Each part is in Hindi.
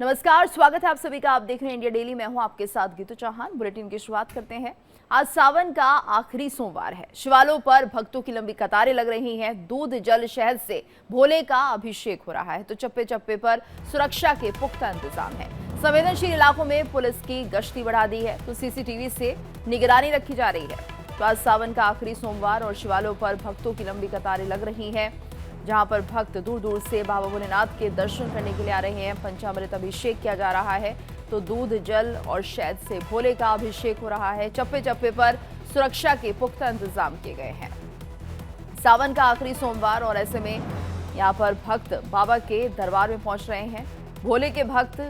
नमस्कार, स्वागत है आप सभी का। आप देख रहे हैं इंडिया डेली। मैं हूं आपके साथ गीतू चौहान। बुलेटिन की शुरुआत करते हैं। आज सावन का आखिरी सोमवार है। शिवालयों पर भक्तों की लंबी कतारें लग रही हैं। दूध जल शहद से भोले का अभिषेक हो रहा है तो चप्पे चप्पे पर सुरक्षा के पुख्ता इंतजाम है। संवेदनशील इलाकों में पुलिस की गश्ती बढ़ा दी है तो सीसीटीवी से निगरानी रखी जा रही है। तो आज सावन का आखिरी सोमवार और शिवालयों पर भक्तों की लंबी कतारें लग रही हैं, जहां पर भक्त दूर दूर से बाबा भोलेनाथ के दर्शन करने के लिए आ रहे हैं। पंचामृत अभिषेक किया जा रहा है तो दूध जल और शहद से भोले का अभिषेक हो रहा है। चप्पे चप्पे पर सुरक्षा के पुख्ता इंतजाम किए गए हैं। सावन का आखिरी सोमवार और ऐसे में यहाँ पर भक्त बाबा के दरबार में पहुंच रहे हैं। भोले के भक्त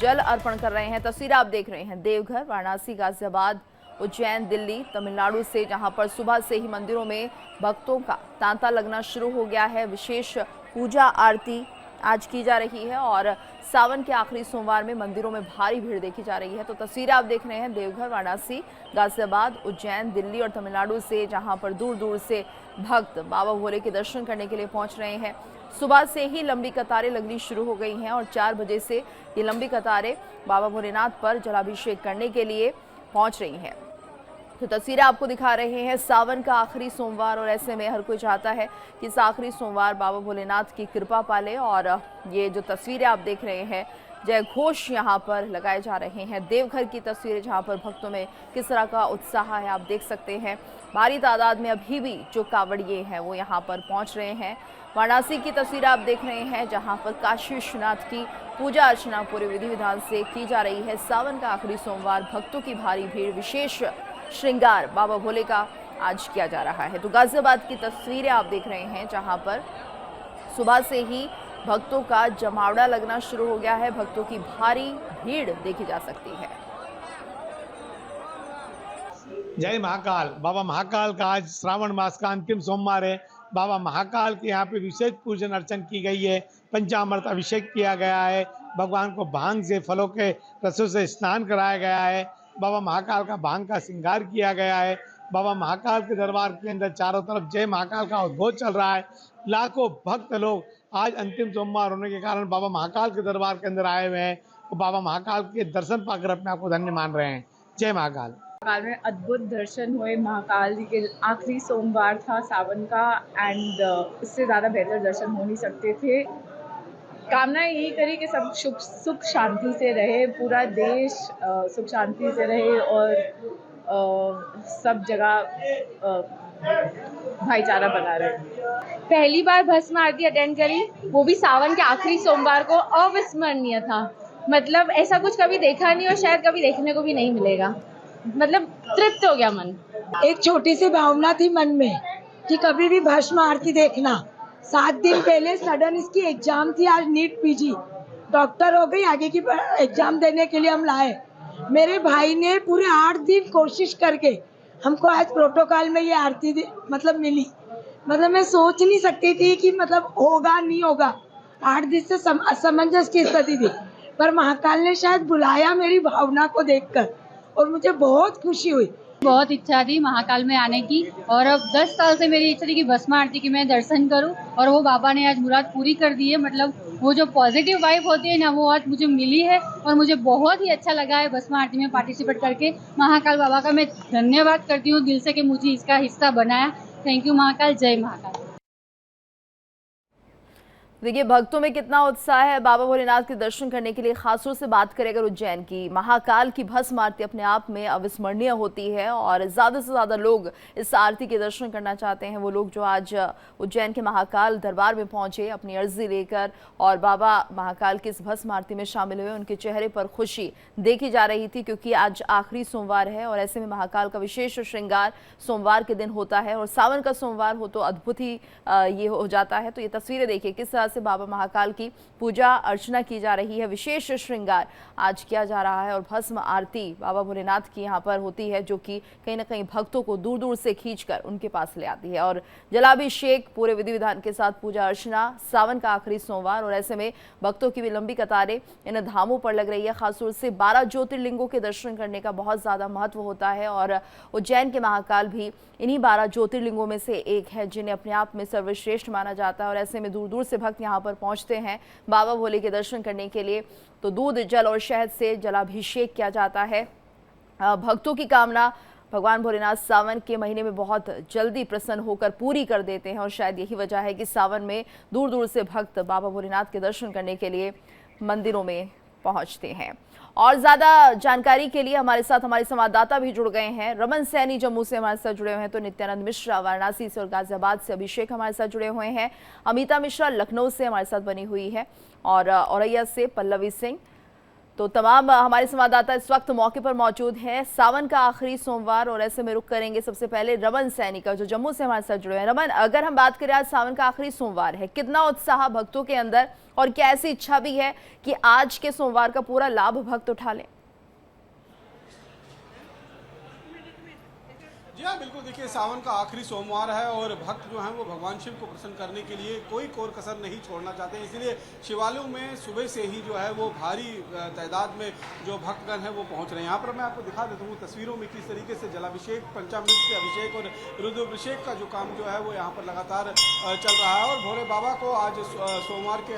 जल अर्पण कर रहे हैं। तस्वीर आप देख रहे हैं देवघर, वाराणसी, गाजियाबाद, उज्जैन, दिल्ली, तमिलनाडु से, जहां पर सुबह से ही मंदिरों में भक्तों का तांता लगना शुरू हो गया है। विशेष पूजा आरती आज की जा रही है और सावन के आखिरी सोमवार में मंदिरों में भारी भीड़ देखी जा रही है। तो तस्वीरें आप देख रहे हैं देवघर, वाराणसी, गाजियाबाद, उज्जैन, दिल्ली और तमिलनाडु से, जहां पर दूर दूर से भक्त बाबा भोले के दर्शन करने के लिए पहुंच रहे हैं। सुबह से ही लंबी कतारें लगनी शुरू हो गई हैं और 4 बजे से ये लंबी कतारें बाबा भोलेनाथ पर जलाभिषेक करने के लिए पहुंच रही हैं। तो तस्वीरें आपको दिखा रहे हैं सावन का आखिरी सोमवार और ऐसे में हर कोई चाहता है कि इस आखिरी सोमवार बाबा भोलेनाथ की कृपा पाले। और ये जो तस्वीरें आप देख रहे हैं, जय घोष यहाँ पर लगाए जा रहे हैं। देवघर की तस्वीरें जहाँ पर भक्तों में किस तरह का उत्साह है आप देख सकते हैं। भारी तादाद में अभी भी जो कांवड़िए हैं वो यहाँ पर पहुँच रहे हैं। वाराणसी की तस्वीर आप देख रहे हैं जहाँ पर काशी विश्वनाथ की पूजा अर्चना पूरे विधि विधान से की जा रही है। सावन का आखिरी सोमवार, भक्तों की भारी भीड़, विशेष श्रृंगार बाबा भोले का आज किया जा रहा है। तो गाजियाबाद की तस्वीरें आप देख रहे हैं जहां पर सुबह से ही भक्तों का जमावड़ा लगना शुरू हो गया है। भक्तों की भारी भीड़ देखी जा सकती है। जय महाकाल। बाबा महाकाल का आज श्रावण मास का अंतिम सोमवार है। बाबा महाकाल के यहाँ पे विशेष पूजन अर्चन की गई है। पंचामृत अभिषेक किया गया है। भगवान को भांग से, फलों के रसों से स्नान कराया गया है। बाबा महाकाल का भांग का श्रृंगार किया गया है। बाबा महाकाल के दरबार के अंदर चारों तरफ जय महाकाल का उद्घोष चल रहा है। लाखों भक्त लोग आज अंतिम सोमवार होने के कारण बाबा महाकाल के दरबार के अंदर आए हुए हैं और बाबा महाकाल के दर्शन पाकर अपने आप को धन्य मान रहे हैं। जय महाकाल। महाकाल में अद्भुत दर्शन हुए। महाकाल जी के आखिरी सोमवार था सावन का एंड इससे ज़्यादा बेहतर दर्शन हो नहीं सकते थे। कामना यही करी कि सब सुख शांति से रहे, पूरा देश सुख शांति से रहे और सब जगह भाईचारा बना रहे। पहली बार भस्म आरती अटेंड करी, वो भी सावन के आखिरी सोमवार को। अविस्मरणीय था। मतलब ऐसा कुछ कभी देखा नहीं और शायद कभी देखने को भी नहीं मिलेगा। मतलब तृप्त हो गया मन। एक छोटी सी भावना थी मन में कि कभी भी भस्म आरती देखना। 7 दिन पहले सडन इसकी एग्जाम थी, आज नीट पीजी डॉक्टर हो गई, आगे की एग्जाम देने के लिए हम लाए। मेरे भाई ने पूरे 8 दिन कोशिश करके हमको आज प्रोटोकॉल में ये आरती मतलब मिली। मतलब मैं सोच नहीं सकती थी कि मतलब होगा नहीं होगा। 8 दिन से असमंजस की स्थिति थी, पर महाकाल ने शायद बुलाया मेरी भावना को देखकर और मुझे बहुत खुशी हुई। बहुत इच्छा थी महाकाल में आने की और अब 10 साल से मेरी इच्छा थी कि भस्म आरती की मैं दर्शन करूं और वो बाबा ने आज मुराद पूरी कर दी है। मतलब वो जो पॉजिटिव वाइब होती है ना, वो आज मुझे मिली है और मुझे बहुत ही अच्छा लगा है भस्म आरती में पार्टिसिपेट करके। महाकाल बाबा का मैं धन्यवाद करती हूँ दिल से कि मुझे इसका हिस्सा बनाया। Thank you Mahakal. जय महाकाल। देखिए भक्तों में कितना उत्साह है बाबा भोलेनाथ के दर्शन करने के लिए। खासतौर से बात करें अगर उज्जैन की, महाकाल की भस्म आरती अपने आप में अविस्मरणीय होती है और ज़्यादा से ज़्यादा लोग इस आरती के दर्शन करना चाहते हैं। वो लोग जो आज उज्जैन के महाकाल दरबार में पहुंचे अपनी अर्जी लेकर और बाबा महाकाल की इस भस्म आरती में शामिल हुए, उनके चेहरे पर खुशी देखी जा रही थी क्योंकि आज आखिरी सोमवार है और ऐसे में महाकाल का विशेष श्रृंगार सोमवार के दिन होता है और सावन का सोमवार हो तो अद्भुत ही ये हो जाता है। तो ये तस्वीरें देखिए किस तरह से बाबा महाकाल की पूजा अर्चना की जा रही है। विशेष श्रृंगार आज किया जा रहा है और भस्म आरती बाबा भोलेनाथ की यहाँ पर होती है जो कि कहीं ना कहीं भक्तों को दूर दूर से खींचकर उनके पास ले आती है। और जलाभिषेक पूरे विधि विधान के साथ पूजा अर्चना, सावन का आखिरी सोमवार और ऐसे में भक्तों की भी लंबी कतारें इन धामों पर लग रही है। खासतौर से 12 ज्योतिर्लिंगों के दर्शन करने का बहुत ज्यादा महत्व होता है और उज्जैन के महाकाल भी इन्हीं 12 ज्योतिर्लिंगों में से एक है जिन्हें अपने आप में सर्वश्रेष्ठ माना जाता है और ऐसे में दूर दूर से भक्त भक्त यहाँ पर पहुँचते हैं बाबा भोले के दर्शन करने के लिए, तो दूध, जल और शहद से जलाभिषेक किया जाता है। भक्तों की कामना भगवान भोलेनाथ सावन के महीने में बहुत जल्दी प्रसन्न होकर पूरी कर देते हैं और शायद यही वजह है कि सावन में दूर दूर से भक्त बाबा भोलेनाथ के दर्शन करने के लिए मंदिरों में पहुंचते हैं। और ज़्यादा जानकारी के लिए हमारे साथ हमारे संवाददाता भी जुड़ गए हैं। रमन सैनी जम्मू से हमारे साथ जुड़े हुए हैं, तो नित्यानंद मिश्रा वाराणसी से और गाजियाबाद से अभिषेक हमारे साथ जुड़े हुए हैं। अमिता मिश्रा लखनऊ से हमारे साथ बनी हुई है और औरैया से पल्लवी सिंह। तो तमाम हमारे संवाददाता इस वक्त मौके पर मौजूद हैं। सावन का आखिरी सोमवार और ऐसे में रुक करेंगे सबसे पहले रमन सैनी का, जो जम्मू से हमारे साथ जुड़े हैं। रमन, अगर हम बात करें आज सावन का आखिरी सोमवार है, कितना उत्साह भक्तों के अंदर और क्या ऐसी इच्छा भी है कि आज के सोमवार का पूरा लाभ भक्त उठा लें? जी हाँ, बिल्कुल। देखिए, सावन का आखिरी सोमवार है और भक्त जो हैं वो भगवान शिव को प्रसन्न करने के लिए कोई कोर कसर नहीं छोड़ना चाहते हैं। इसलिए शिवालयों में सुबह से ही जो है वो भारी तादाद में जो भक्तगण हैं वो पहुंच रहे हैं। यहाँ पर मैं आपको दिखा देता हूँ तस्वीरों में किस तरीके से जलाभिषेक, पंचामृत से अभिषेक और रुद्राभिषेक का जो काम जो है वो यहाँ पर लगातार चल रहा है। और भोले बाबा को आज सोमवार के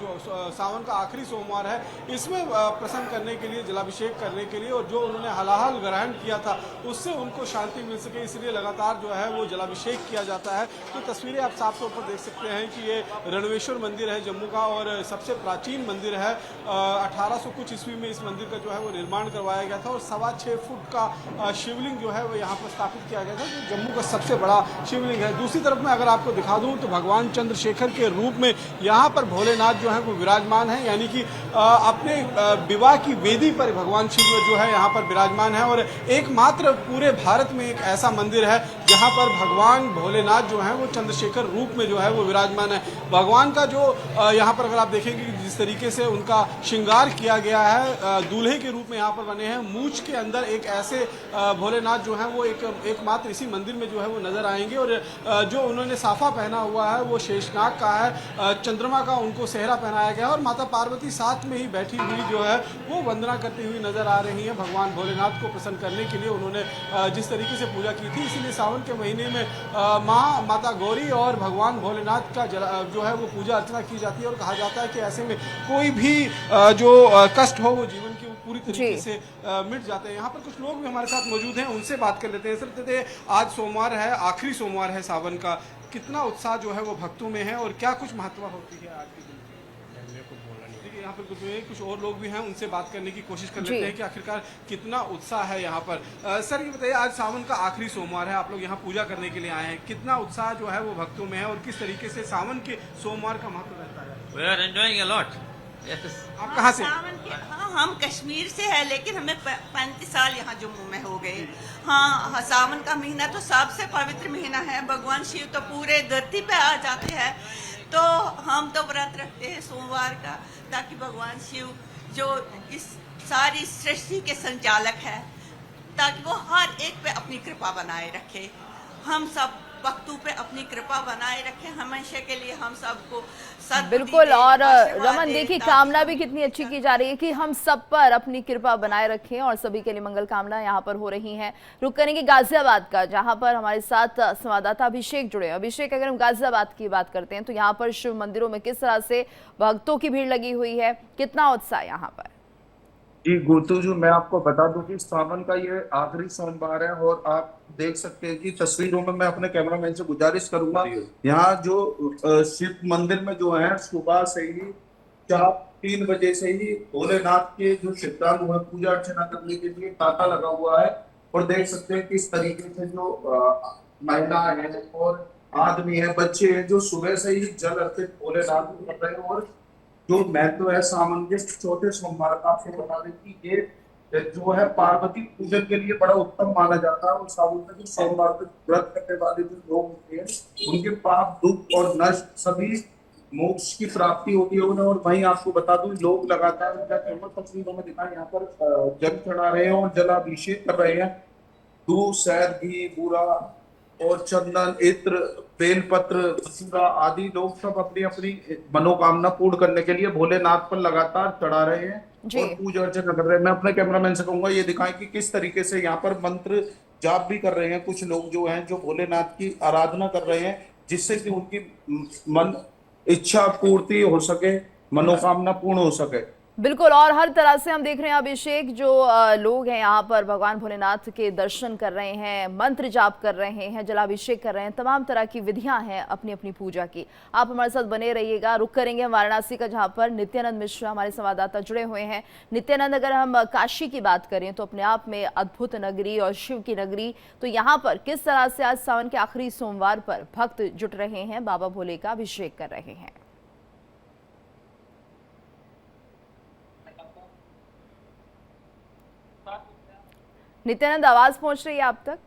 जो सावन का आखिरी सोमवार है इसमें प्रसन्न करने के लिए, जलाभिषेक करने के लिए, और जो उन्होंने हलाहल ग्रहण किया था उससे उनको शांति मिल सके, इसलिए लगातार जो है वो जलाभिषेक किया जाता है। तो तस्वीरें आप साफ तौर पर देख सकते हैं कि ये रणवेश्वर मंदिर है जम्मू का और सबसे प्राचीन मंदिर है। 1800 कुछ ईस्वी में इस मंदिर का जो है वो निर्माण करवाया गया था और 6.25 फुट का शिवलिंग जो है वो यहाँ पर स्थापित किया गया था, जो जम्मू का सबसे बड़ा शिवलिंग है। दूसरी तरफ में अगर आपको दिखा दूँ तो भगवान चंद्रशेखर के रूप में यहाँ पर भोलेनाथ जो है वो विराजमान है, यानी कि अपने विवाह की वेदी पर भगवान शिव जो है यहाँ पर विराजमान है। और एकमात्र पूरे भारत में एक ऐसा मंदिर है जहाँ पर भगवान भोलेनाथ जो है वो चंद्रशेखर रूप में जो है वो विराजमान है। भगवान का जो यहाँ पर अगर आप देखेंगे कि जिस तरीके से उनका श्रृंगार किया गया है, दूल्हे के रूप में यहाँ पर बने हैं। मूंछ के अंदर एक ऐसे भोलेनाथ जो है वो एकमात्र इसी मंदिर में जो है वो नजर आएंगे। और जो उन्होंने साफा पहना हुआ है वो शेषनाग का है, चंद्रमा का उनको सेहरा पहनाया गया है और माता पार्वती साथ में ही बैठी हुई जो है वो वंदना करती हुई नजर आ रही है। भगवान भोलेनाथ को प्रसन्न करने के लिए उन्होंने जिस तरीके से पूजा की थी, इसीलिए सावन के महीने में माता गौरी और भगवान भोलेनाथ का जो है वो पूजा अर्चना की जाती है। और कहा जाता है कि ऐसे में कोई भी जो कष्ट हो वो जीवन की पूरी तरीके से मिट जाते हैं। यहाँ पर कुछ लोग भी हमारे साथ मौजूद हैं, उनसे बात कर लेते हैं। सर, आज सोमवार है, आखिरी सोमवार है सावन का, कितना उत्साह जो है वो भक्तों में है और क्या कुछ महत्व होती है आज के दिन? यहाँ पर कुछ और लोग भी हैं, उनसे बात करने की कोशिश कर लेते हैं कि आखिरकार कितना उत्साह है यहाँ पर। सर, ये बताइए, आज सावन का आखिरी सोमवार है, आप लोग यहाँ पूजा करने के लिए आए हैं, कितना उत्साह जो है वो भक्तों में है और किस तरीके से सावन के सोमवार का महत्व रहता है? We are enjoying a lot. Yes. आप कहाँ से? हाँ, हम कश्मीर से है, लेकिन हमें 35 साल यहाँ जम्मू में हो गए। हाँ, सावन का महीना तो सबसे पवित्र महीना है। भगवान शिव तो पूरे धरती पे आ जाते हैं, तो हम तो व्रत रखते हैं सोमवार का, ताकि भगवान शिव जो इस सारी सृष्टि के संचालक है, ताकि वो हर एक पे अपनी कृपा बनाए रखे, हम सब भक्तों पे अपनी कृपा बनाए रखे हमेशा के लिए, हम सबको बिल्कुल। और रमन, देखिए, कामना भी कितनी अच्छी की जा रही है कि हम सब पर अपनी कृपा बनाए रखें और सभी के लिए मंगल कामना यहाँ पर हो रही हैं। रुक करेंगे गाजियाबाद का, जहाँ पर हमारे साथ संवाददाता अभिषेक जुड़े हैं। अभिषेक, अगर हम गाजियाबाद की बात करते हैं तो यहाँ पर शिव मंदिरों में किस तरह से भक्तों की भीड़ लगी हुई है, कितना उत्साह यहाँ पर? जी गुरतु जी, मैं आपको बता दूं कि सावन का ये आखिरी सोमवार है और आप देख सकते हैं कि तस्वीरों में, मैं अपने कैमरामैन से गुजारिश करूंगा, यहाँ जो शिव मंदिर में जो है सुबह से ही 3 बजे से ही भोलेनाथ के जो श्रद्धालु है पूजा अर्चना करने के लिए तांता लगा हुआ है। और देख सकते हैं किस तरीके से जो महिला है और आदमी है, बच्चे हैं, जो सुबह से ही जल अर्पित भोलेनाथ को कर रहे हैं। और जो महत्व है सावन के चौथे सोमवार का, आपको बता दें कि ये जो है पार्वती पूजन के लिए बड़ा उत्तम माना जाता है। और सावन में जो सोमवार को व्रत करने वाले जो लोग होते हैं उनके पाप, दुख और नष्ट सभी मोक्ष की प्राप्ति होती है उन्हें। और वहीं आपको बता दूं, लोग लगातार तस्वीरों में दिखाएं यहाँ पर जल चढ़ा रहे हैं और जलाभिषेक कर रहे हैं। दूध, शहद, घी, बूरा और चंदन, इत्र, बेलपत्र आदि लोग सब अपनी अपनी मनोकामना पूर्ण करने के लिए भोलेनाथ पर लगातार चढ़ा रहे हैं और पूजा अर्चना कर रहे हैं। मैं अपने कैमरामैन से कहूंगा ये दिखाएं कि किस तरीके से यहाँ पर मंत्र जाप भी कर रहे हैं कुछ लोग जो हैं, जो भोलेनाथ की आराधना कर रहे हैं, जिससे कि उनकी मन इच्छा पूर्ति हो सके, मनोकामना पूर्ण हो सके। बिल्कुल, और हर तरह से हम देख रहे हैं अभिषेक, जो लोग हैं यहाँ पर भगवान भोलेनाथ के दर्शन कर रहे हैं, मंत्र जाप कर रहे हैं, जलाभिषेक कर रहे हैं, तमाम तरह की विधियां हैं अपनी अपनी पूजा की। आप हमारे साथ बने रहिएगा। रुक करेंगे हम वाराणसी का, जहाँ पर नित्यानंद मिश्रा हमारे संवाददाता जुड़े हुए हैं। नित्यानंद, अगर हम काशी की बात करें तो अपने आप में अद्भुत नगरी और शिव की नगरी, तो यहाँ पर किस तरह से आज सावन के आखिरी सोमवार पर भक्त जुट रहे हैं, बाबा भोले का अभिषेक कर रहे हैं? नित्यानंद, आवाज पहुंच रही है आप तक?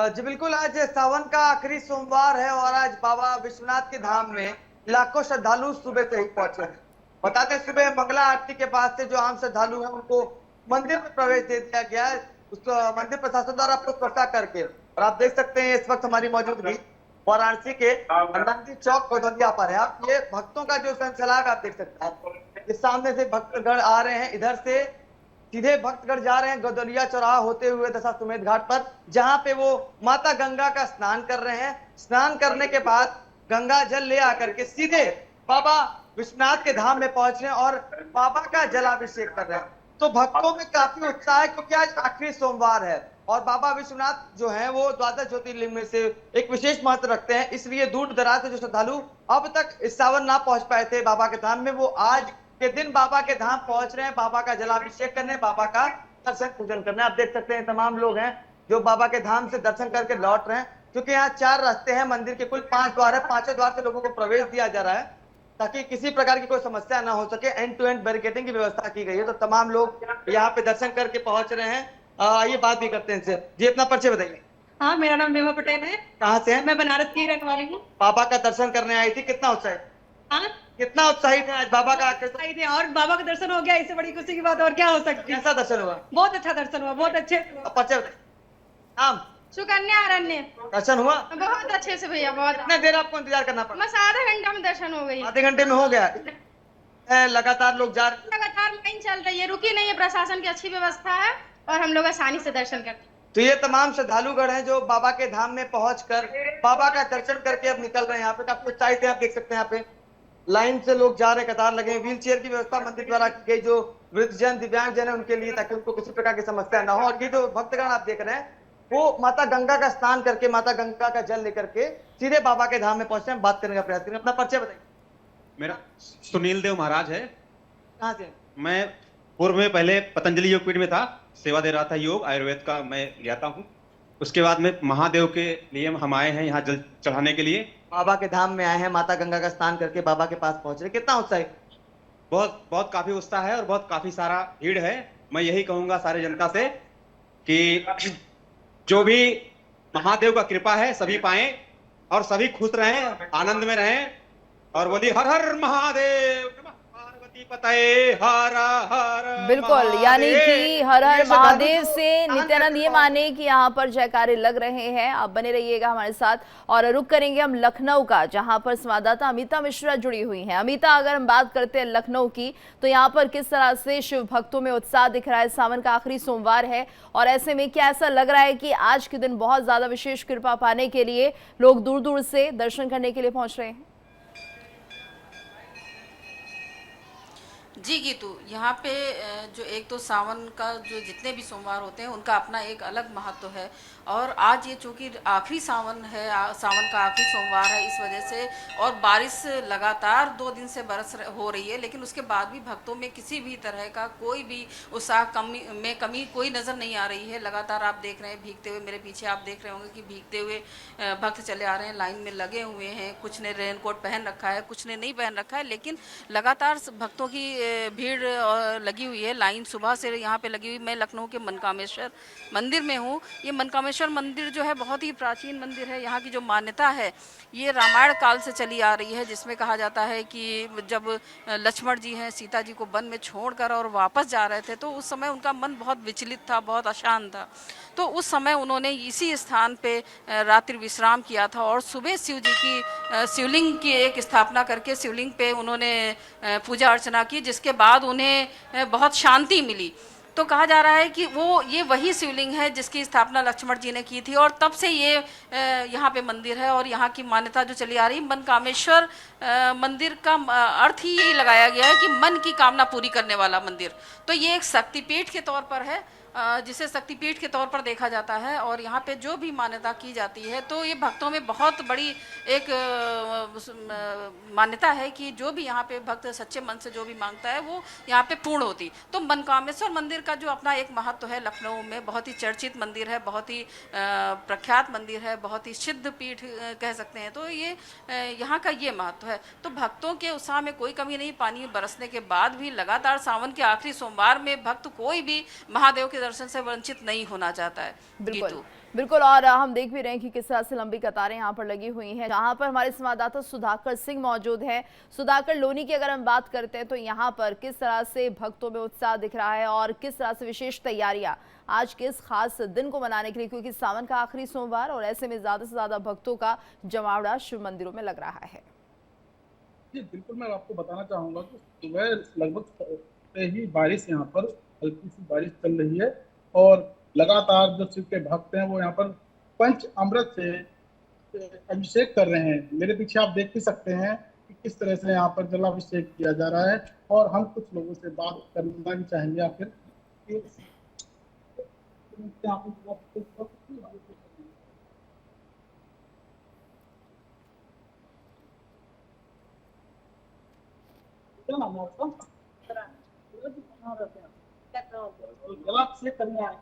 जी बिल्कुल, आज सावन का आखिरी सोमवार है और आज बाबा विश्वनाथ के धाम में लाखों श्रद्धालु सुबह से ही पहुंचे हैं। बताते हैं, सुबह मंगला आरती के बाद से जो आम श्रद्धालु हैं उनको मंदिर में प्रवेश दे दिया गया है, उसको मंदिर प्रशासन द्वारा सुरक्षा करके। और आप देख सकते हैं इस वक्त हमारी मौजूदगी वाराणसी के नंदी चौक गोदलिया पर है। आप ये भक्तों का जो सैलाब आप देख सकते हैं, इस सामने से भक्तगण आ रहे हैं, इधर से सीधे भक्तगण जा रहे हैं गोदलिया चौराहा होते हुए दशाश्वमेध घाट पर, जहां पे वो माता गंगा का स्नान कर रहे हैं। स्नान करने के बाद गंगा जल ले आकर के सीधे बाबा विश्वनाथ के धाम में पहुंच रहे हैं और बाबा का जलाभिषेक कर रहे हैं। तो भक्तों में काफी उत्साह है, क्योंकि आज आखिरी सोमवार है और बाबा विश्वनाथ जो है वो द्वादश ज्योतिर्लिंग में से एक विशेष महत्व रखते हैं। इसलिए दूर दराज से जो श्रद्धालु अब तक इस सावन ना पहुंच पाए थे बाबा के धाम में, वो आज के दिन बाबा के धाम पहुंच रहे हैं, बाबा का जलाभिषेक करने, बाबा का दर्शन पूजन करने। आप देख सकते हैं तमाम लोग हैं जो बाबा के धाम से दर्शन करके लौट रहे हैं, क्योंकि यहाँ 4 रास्ते हैं, मंदिर के कुल 5 द्वार है, 5 द्वार से लोगों को प्रवेश दिया जा रहा है ताकि किसी प्रकार की कोई समस्या ना हो सके। एंड टू एंड बैरिकेडिंग की व्यवस्था की गई है। तो तमाम लोग यहाँ पे दर्शन करके पहुंच रहे हैं। आइए बात भी करते हैं इनसे। जी, अपना परिचय बताइए। हाँ, मेरा नाम मेवा पटेल है। कहाँ से हैं? मैं बनारस की रहने वाली हूँ। बाबा का दर्शन करने आई थी, कितना उत्साहित? हाँ, कितना उत्साहित है आज बाबा का आई थी और बाबा का दर्शन हो गया, इससे बड़ी खुशी की बात और क्या हो सकती है। कैसा दर्शन हुआ? बहुत अच्छा दर्शन हुआ, बहुत अच्छे। परिचय बताइए। नाम? सुकन्या अरण्य। दर्शन हुआ बहुत अच्छे से भैया, बहुत। कितने देर आपको इंतजार करना पड़ा? बस आधा घंटा में दर्शन हो गई। आधे घंटे में हो गया? लगातार लोग जा रहे? लगातार लाइन चल रही है, रुकी नहीं है। प्रशासन की अच्छी व्यवस्था है और हम लोग आसानी से दर्शन करते हैं। तो ये तमाम श्रद्धालुगण हैं जो बाबा के धाम में पहुंचकर बाबा का दर्शन करके अब निकल रहे हैं। यहाँ पे काफी उत्साहित है, आप देख सकते हैं यहाँ पे लाइन से लोग जा रहे हैं, कतार लगे हैं। व्हील चेयर की व्यवस्था मंदिर द्वारा की गई, जो वृद्धजन दिव्यांग जन है उनके लिए, ताकि उनको किसी प्रकार की समस्या ना हो। और ये जो भक्तगण आप देख रहे हैं वो माता गंगा का स्नान करके, माता गंगा का जल लेकर के सीधे बाबा के धाम में पहुंचे हैं। बात करने का प्रयास करें। अपना परिचय बताइए। मेरा सुनील देव महाराज है। कहाँ से? मैं पूर्व में पहले पतंजलि योगपीठ में था, सेवा दे रहा था, योग आयुर्वेद का मैं ज्ञाता हूँ। उसके बाद में महादेव के लिए हम आए हैं यहाँ जल चढ़ाने के लिए। बाबा के धाम में आए हैं, माता गंगा का स्नान करके बाबा के पास पहुंच रहे। कितना उत्साह? बहुत काफी उत्साह है और बहुत काफी सारा भीड़ है। मैं यही कहूंगा सारे जनता से कि जो भी महादेव का कृपा है सभी पाएं और सभी खुश रहें, आनंद में रहें और बोलिए हर हर महादेव, पार्वती पतये हर हर। बिल्कुल, यानी कि हर हर महादेव से नित्यानंद ये माने कि यहाँ पर जयकारे लग रहे हैं। आप बने रहिएगा हमारे साथ और रुक करेंगे हम लखनऊ का, जहाँ पर संवाददाता अमिता मिश्रा जुड़ी हुई हैं। अमिता, अगर हम बात करते हैं लखनऊ की, तो यहाँ पर किस तरह से शिव भक्तों में उत्साह दिख रहा है? सावन का आखिरी सोमवार है और ऐसे में क्या ऐसा लग रहा है कि आज के दिन बहुत ज्यादा विशेष कृपा पाने के लिए लोग दूर दूर से दर्शन करने के लिए पहुंच रहे हैं? जी गीतू, यहाँ पे जो एक तो सावन का जो जितने भी सोमवार होते हैं उनका अपना एक अलग महत्व है और आज ये चूँकि आखिरी सावन है, सावन का आखिरी सोमवार है, इस वजह से और बारिश लगातार 2 दिन से बरस हो रही है, लेकिन उसके बाद भी भक्तों में किसी भी तरह का कोई भी उत्साह कमी कोई नज़र नहीं आ रही है। लगातार आप देख रहे हैं भीगते हुए, मेरे पीछे आप देख रहे होंगे कि भीगते हुए भक्त चले आ रहे हैं, लाइन में लगे हुए हैं। कुछ ने रेनकोट पहन रखा है, कुछ ने नहीं पहन रखा है, लेकिन लगातार भक्तों की भीड़ लगी हुई है। लाइन सुबह से यहाँ पे लगी हुई। मैं लखनऊ के मनकामेश्वर मंदिर में हूँ। ये मनकामेश्वर मंदिर जो है बहुत ही प्राचीन मंदिर है। यहाँ की जो मान्यता है ये रामायण काल से चली आ रही है, जिसमें कहा जाता है कि जब लक्ष्मण जी हैं सीता जी को वन में छोड़कर और वापस जा रहे थे तो उस समय उनका मन बहुत विचलित था, बहुत अशांत था। तो उस समय उन्होंने इसी स्थान पे रात्रि विश्राम किया था और सुबह शिव जी की शिवलिंग की एक स्थापना करके शिवलिंग पे उन्होंने पूजा अर्चना की, जिसके बाद उन्हें बहुत शांति मिली। तो कहा जा रहा है कि ये वही शिवलिंग है जिसकी स्थापना लक्ष्मण जी ने की थी और तब से ये यहाँ पे मंदिर है। और यहाँ की मान्यता जो चली आ रही, मनकामेश्वर मंदिर का अर्थ ही यही लगाया गया है कि मन की कामना पूरी करने वाला मंदिर। तो ये एक शक्तिपीठ के तौर पर है, जिसे शक्तिपीठ के तौर पर देखा जाता है। और यहाँ पे जो भी मान्यता की जाती है तो ये भक्तों में बहुत बड़ी एक मान्यता है कि जो भी यहाँ पे भक्त सच्चे मन से जो भी मांगता है वो यहाँ पे पूर्ण होती। तो मनकामेश्वर मंदिर का जो अपना एक महत्व है, लखनऊ में बहुत ही चर्चित मंदिर है, बहुत ही प्रख्यात मंदिर है, बहुत ही सिद्ध पीठ कह सकते हैं। तो ये यहाँ का ये महत्व है। तो भक्तों के उत्साह में कोई कमी नहीं। पानी बरसने के बाद भी लगातार सावन के आखिरी सोमवार में भक्त कोई भी महादेव के दर्शन से वंचित नहीं होना चाहता है। बिल्कुल बिल्कुल। और हम देख भी रहे हैं कि किस तरह से लंबी कतारें यहाँ पर लगी हुई हैं, जहाँ पर हमारे संवाददाता सुधाकर सिंह मौजूद हैं। सुधाकर, लोनी की अगर हम बात करते हैं तो यहाँ पर किस तरह से भक्तों में उत्साह दिख रहा है और किस तरह से विशेष तैयारियां आज के इस खास दिन को मनाने के लिए, क्योंकि सावन का आखिरी सोमवार और ऐसे में ज्यादा से ज्यादा भक्तों का जमावड़ा शिव मंदिरों में लग रहा है। जी बिल्कुल, मैं आपको बताना चाहूँगा कि सुबह लगभग से ही बारिश यहाँ पर हल्की सी बारिश चल रही है और लगातार जो शिव के भक्त हैं वो यहाँ पर पंच अमृत से अभिषेक कर रहे हैं। मेरे पीछे आप देख भी सकते हैं कि किस तरह से यहाँ पर जलाभिषेक किया जा रहा है। और हम कुछ लोगों से बात करना भी चाहेंगे आखिर क्या नाम है आपका? जलाभिषेक करने आए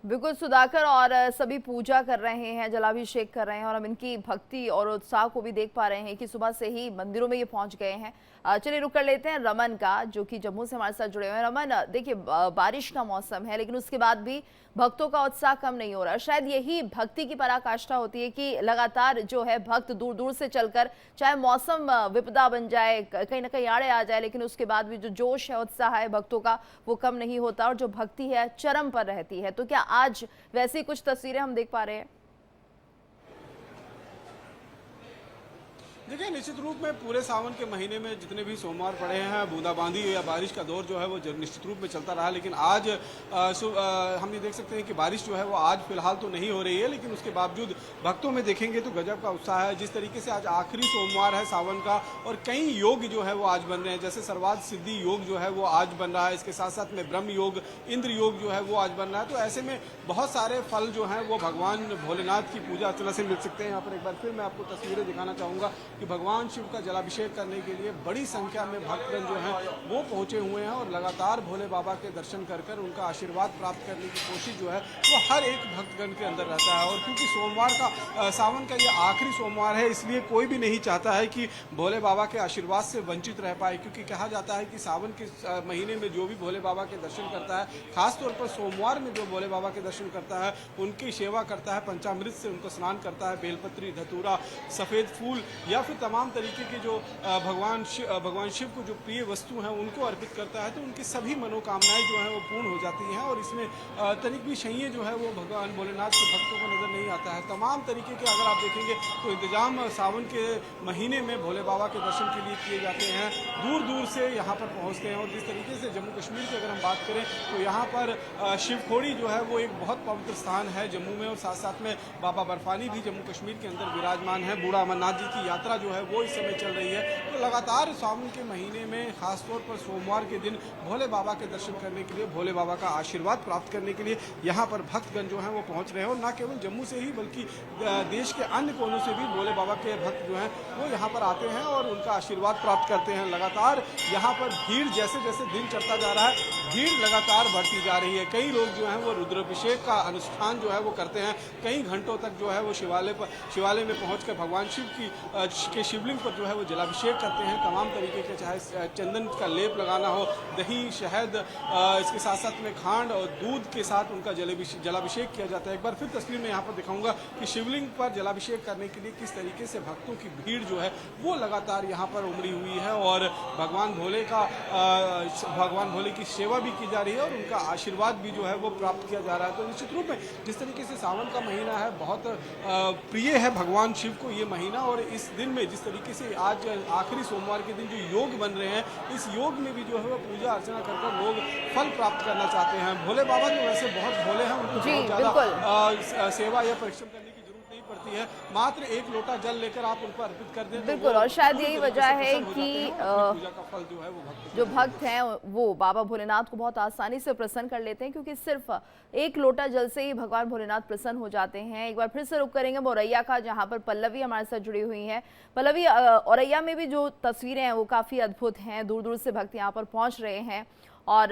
बिल्कुल सुधाकर, और सभी पूजा कर रहे हैं, जलाभिषेक कर रहे हैं और हम इनकी भक्ति और उत्साह को भी देख पा रहे हैं कि सुबह से ही मंदिरों में ये पहुंच गए हैं। चलिए रुक कर लेते हैं रमन का, जो कि जम्मू से हमारे साथ जुड़े हुए हैं। रमन, देखिए बारिश का मौसम है लेकिन उसके बाद भी भक्तों का उत्साह कम नहीं हो रहा। शायद यही भक्ति की पराकाष्ठा होती है कि लगातार जो है भक्त दूर दूर से चलकर, चाहे मौसम विपदा बन जाए, कहीं ना कहीं आड़े आ जाए, लेकिन उसके बाद भी जो जोश है, उत्साह है भक्तों का, वो कम नहीं होता और जो भक्ति है चरम पर रहती है। तो क्या आज वैसी कुछ तस्वीरें हम देख पा रहे हैं? देखिए, निश्चित रूप में पूरे सावन के महीने में जितने भी सोमवार पड़े हैं, बूंदाबांदी या बारिश का दौर जो है वो निश्चित रूप में चलता रहा। लेकिन आज हम ये देख सकते हैं कि बारिश जो है वो आज फिलहाल तो नहीं हो रही है, लेकिन उसके बावजूद भक्तों में देखेंगे तो गजब का उत्साह है। जिस तरीके से आज आखिरी सोमवार है सावन का और कई योग जो है वो आज बन रहे हैं, जैसे सर्वार्थ सिद्धि योग जो है वो आज बन रहा है, इसके साथ साथ में ब्रह्म योग, इंद्र योग जो है वो आज बन रहा है। तो ऐसे में बहुत सारे फल जो हैं वो भगवान भोलेनाथ की पूजा अर्चना से मिल सकते हैं। यहाँ पर एक बार फिर मैं आपको तस्वीरें दिखाना चाहूँगा कि भगवान शिव का जलाभिषेक करने के लिए बड़ी संख्या में भक्तगण जो हैं वो पहुंचे हुए हैं और लगातार भोले बाबा के दर्शन कर कर उनका आशीर्वाद प्राप्त करने की कोशिश जो है वो हर एक भक्तगण के अंदर रहता है। और क्योंकि सोमवार का सावन का ये आखिरी सोमवार है, इसलिए कोई भी नहीं चाहता है कि भोले बाबा के आशीर्वाद से वंचित रह पाए, क्योंकि कहा जाता है कि सावन के महीने में जो भी भोले बाबा के दर्शन करता है, खासतौर पर सोमवार में जो भोले बाबा के दर्शन करता है, उनकी सेवा करता है, पंचामृत से उनको स्नान करता है, बेलपत्री, धतूरा, सफ़ेद फूल या फिर तमाम तरीके की जो भगवान शिव को जो प्रिय वस्तु हैं उनको अर्पित करता है, तो उनकी सभी मनोकामनाएं जो हैं वो पूर्ण हो जाती हैं। और इसमें तनिक भी शैय जो है वो भगवान भोलेनाथ के भक्तों को नज़र नहीं आता है। तमाम तरीके के अगर आप देखेंगे तो इंतजाम सावन के महीने में भोले बाबा के दर्शन के लिए किए जाते हैं, दूर दूर से यहाँ पर पहुँचते हैं। और जिस तरीके से जम्मू कश्मीर की अगर हम बात करें तो यहाँ पर शिवखोड़ी जो है वो एक बहुत पवित्र स्थान है जम्मू में, और साथ साथ में बाबा बर्फानी भी जम्मू कश्मीर के अंदर विराजमान है। बूढ़ा अमरनाथ जी की यात्रा जो है वो इस समय चल रही है। तो लगातार सावन के महीने में खासतौर पर सोमवार के दिन भोले बाबा के दर्शन करने के लिए, भोले बाबा का आशीर्वाद प्राप्त करने के लिए यहाँ पर भक्तगण जो हैं वो पहुँच रहे हैं। और न केवल जम्मू से ही बल्कि देश के अन्य कोनों से भी भोले बाबा के भक्त जो हैं वो यहाँ पर आते हैं और उनका आशीर्वाद प्राप्त करते हैं। लगातार यहाँ पर भीड़ जैसे जैसे दिन चढ़ता जा रहा है, भीड़ लगातार बढ़ती जा रही है। कई लोग जो हैं वो रुद्राभिषेक का अनुष्ठान जो है वो करते हैं, कई घंटों तक जो है वो शिवालय में पहुँच भगवान शिव के शिवलिंग पर जो है वो जलाभिषेक करते हैं। तमाम तरीके के, चाहे चंदन का लेप लगाना हो, दही, शहद, इसके साथ साथ में खांड और दूध के साथ उनका जलाभिषेक किया जाता है। एक बार फिर तस्वीर में यहाँ पर दिखाऊंगा कि शिवलिंग पर जलाभिषेक करने के लिए किस तरीके से भक्तों की भीड़ जो है वो लगातार यहाँ पर उमड़ी हुई है और भगवान भोले की सेवा भी की जा रही है और उनका आशीर्वाद भी जो है वो प्राप्त किया जा रहा है। तो निश्चित रूप में जिस तरीके से सावन का महीना है, बहुत प्रिय है भगवान शिव को ये महीना, और इस दिन दिन में जिस तरीके से आज आखिरी सोमवार के दिन जो योग बन रहे हैं, इस योग में भी जो है वो पूजा अर्चना कर लोग फल प्राप्त करना चाहते हैं। भोले बाबा जो वैसे बहुत भोले हैं, उनको बहुत ज़्यादा सेवा या परिश्रम करने की जरूरत नहीं पड़ती है, मात्र एक लोटा जल लेकर आप उनको अर्पित कर दें। बिल्कुल, और शायद यही वजह है कि पूजा का फल जो है वो जो भक्त हैं वो बाबा भोलेनाथ को बहुत आसानी से प्रसन्न कर लेते हैं, क्योंकि सिर्फ एक लोटा जल से ही भगवान भोलेनाथ प्रसन्न हो जाते हैं। एक बार फिर से रुक करेंगे औरैया का, जहां पर पल्लवी हमारे साथ जुड़ी हुई हैं। पल्लवी, औरैया में भी जो तस्वीरें हैं वो काफ़ी अद्भुत हैं, दूर दूर से भक्त यहाँ पर पहुँच रहे हैं। और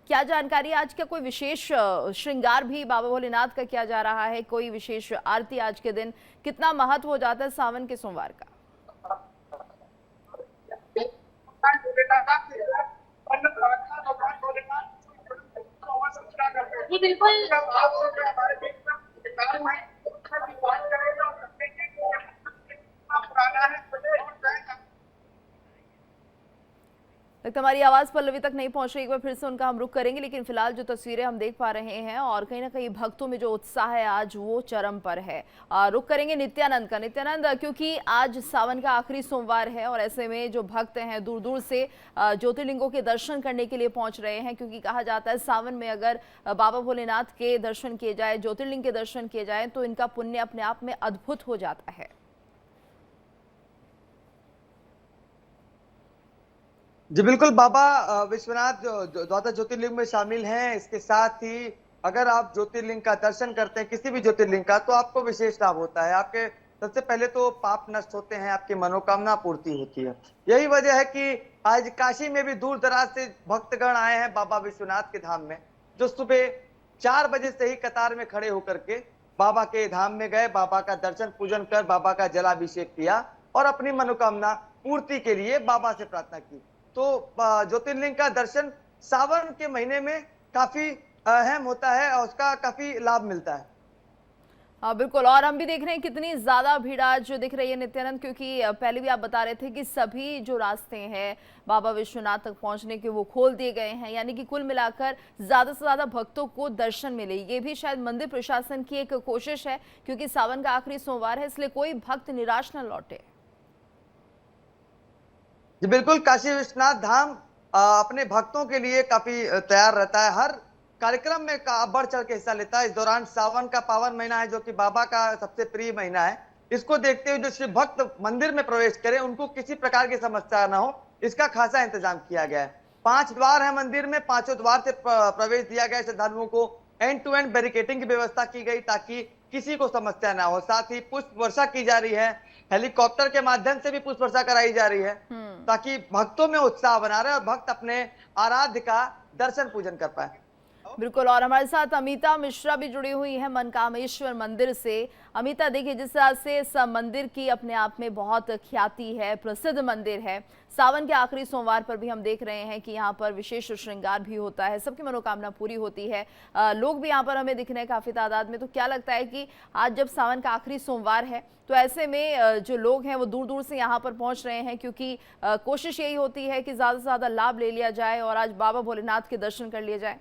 क्या जानकारी, आज का कोई विशेष श्रृंगार भी बाबा भोलेनाथ का किया जा रहा है? कोई विशेष आरती आज के दिन, कितना महत्व हो जाता है सावन के सोमवार का? लगता हमारी आवाज़ पल्लवी तक नहीं पहुंच रही, एक बार फिर से उनका हम रुख करेंगे। लेकिन फिलहाल जो तस्वीरें हम देख पा रहे हैं और कहीं ना कहीं भक्तों में जो उत्साह है आज वो चरम पर है। रुख करेंगे नित्यानंद का। नित्यानंद, क्योंकि आज सावन का आखिरी सोमवार है और ऐसे में जो भक्त हैं दूर दूर से ज्योतिर्लिंगों के दर्शन करने के लिए पहुंच रहे हैं, क्योंकि कहा जाता है सावन में अगर बाबा भोलेनाथ के दर्शन किए जाए, ज्योतिर्लिंग के दर्शन किए जाए, तो इनका पुण्य अपने आप में अद्भुत हो जाता है। जी बिल्कुल, बाबा विश्वनाथ द्वादश ज्योतिर्लिंग में शामिल हैं। इसके साथ ही अगर आप ज्योतिर्लिंग का दर्शन करते हैं, किसी भी ज्योतिर्लिंग का, तो आपको विशेष लाभ होता है। आपके सबसे पहले तो पाप नष्ट होते हैं, आपकी मनोकामना पूर्ति होती है। यही वजह है कि आज काशी में भी दूर दराज से भक्तगण आए हैं बाबा विश्वनाथ के धाम में, जो सुबह 4 बजे से ही कतार में खड़े होकर के बाबा के धाम में गए, बाबा का दर्शन पूजन कर बाबा का जलाभिषेक किया और अपनी मनोकामना पूर्ति के लिए बाबा से प्रार्थना की। तो ज्योतिर्लिंग का दर्शन सावन के महीने में काफी अहम होता है और उसका काफी लाभ मिलता है। हाँ बिल्कुल, और हम भी देख रहे हैं कितनी ज्यादा भीड़ आज दिख रही है नित्यानंद, क्योंकि पहले भी आप बता रहे थे कि सभी जो रास्ते हैं बाबा विश्वनाथ तक पहुंचने के वो खोल दिए गए हैं, यानी कि कुल मिलाकर ज्यादा से ज्यादा भक्तों को दर्शन मिले। ये भी शायद मंदिर प्रशासन की एक कोशिश है, क्योंकि सावन का आखिरी सोमवार है, इसलिए कोई भक्त निराश न लौटे। जी बिल्कुल, काशी विश्वनाथ धाम अपने भक्तों के लिए काफी तैयार रहता है, हर कार्यक्रम में बढ़ चढ़ के हिस्सा लेता है। इस दौरान सावन का पावन महीना है, जो कि बाबा का सबसे प्रिय महीना है। इसको देखते हुए जो शिव भक्त मंदिर में प्रवेश करें, उनको किसी प्रकार की समस्या न हो, इसका खासा इंतजाम किया गया है। 5 द्वार है मंदिर में, 5 द्वार से प्रवेश दिया गया। श्रद्धालुओं को एंड टू एंड बैरिकेडिंग की व्यवस्था की गई ताकि किसी को समस्या ना हो। साथ ही पुष्प वर्षा की जा रही है, हेलीकॉप्टर के माध्यम से भी पुष्प वर्षा कराई जा रही है, ताकि भक्तों में उत्साह बना रहे और भक्त अपने आराध्य का दर्शन पूजन कर पाए। बिल्कुल, और हमारे साथ अमिता मिश्रा भी जुड़ी हुई है मनकामेश्वर मंदिर से। अमिता, देखिए जिस तरह से इस मंदिर की अपने आप में बहुत ख्याति है, प्रसिद्ध मंदिर है, सावन के आखिरी सोमवार पर भी हम देख रहे हैं कि यहाँ पर विशेष श्रृंगार भी होता है, सबकी मनोकामना पूरी होती है, लोग भी यहाँ पर हमें दिख रहे हैं काफ़ी तादाद में। तो क्या लगता है कि आज जब सावन का आखिरी सोमवार है, तो ऐसे में जो लोग हैं वो दूर दूर से यहाँ पर पहुँच रहे हैं, क्योंकि कोशिश यही होती है कि ज़्यादा से ज़्यादा लाभ ले लिया जाए और आज बाबा भोलेनाथ के दर्शन कर लिए जाए?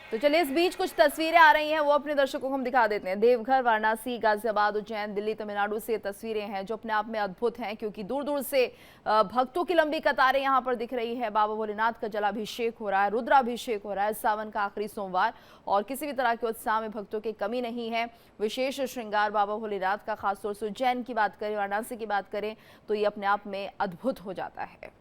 तो चलिए, इस बीच कुछ तस्वीरें आ रही हैं, वो अपने दर्शकों को हम दिखा देते हैं। देवघर, वाराणसी, गाजियाबाद, उज्जैन, दिल्ली, तमिलनाडु से तस्वीरें हैं जो अपने आप में अद्भुत हैं, क्योंकि दूर दूर से भक्तों की लंबी कतारें यहाँ पर दिख रही है। बाबा भोलेनाथ का जलाभिषेक हो रहा है, रुद्राभिषेक हो रहा है, सावन का आखिरी सोमवार, और किसी भी तरह के उत्साह में भक्तों की कमी नहीं है। विशेष श्रृंगार बाबा भोलेनाथ का, खासतौर से उज्जैन की बात करें, वाराणसी की बात करें, तो ये अपने आप में अद्भुत हो जाता है।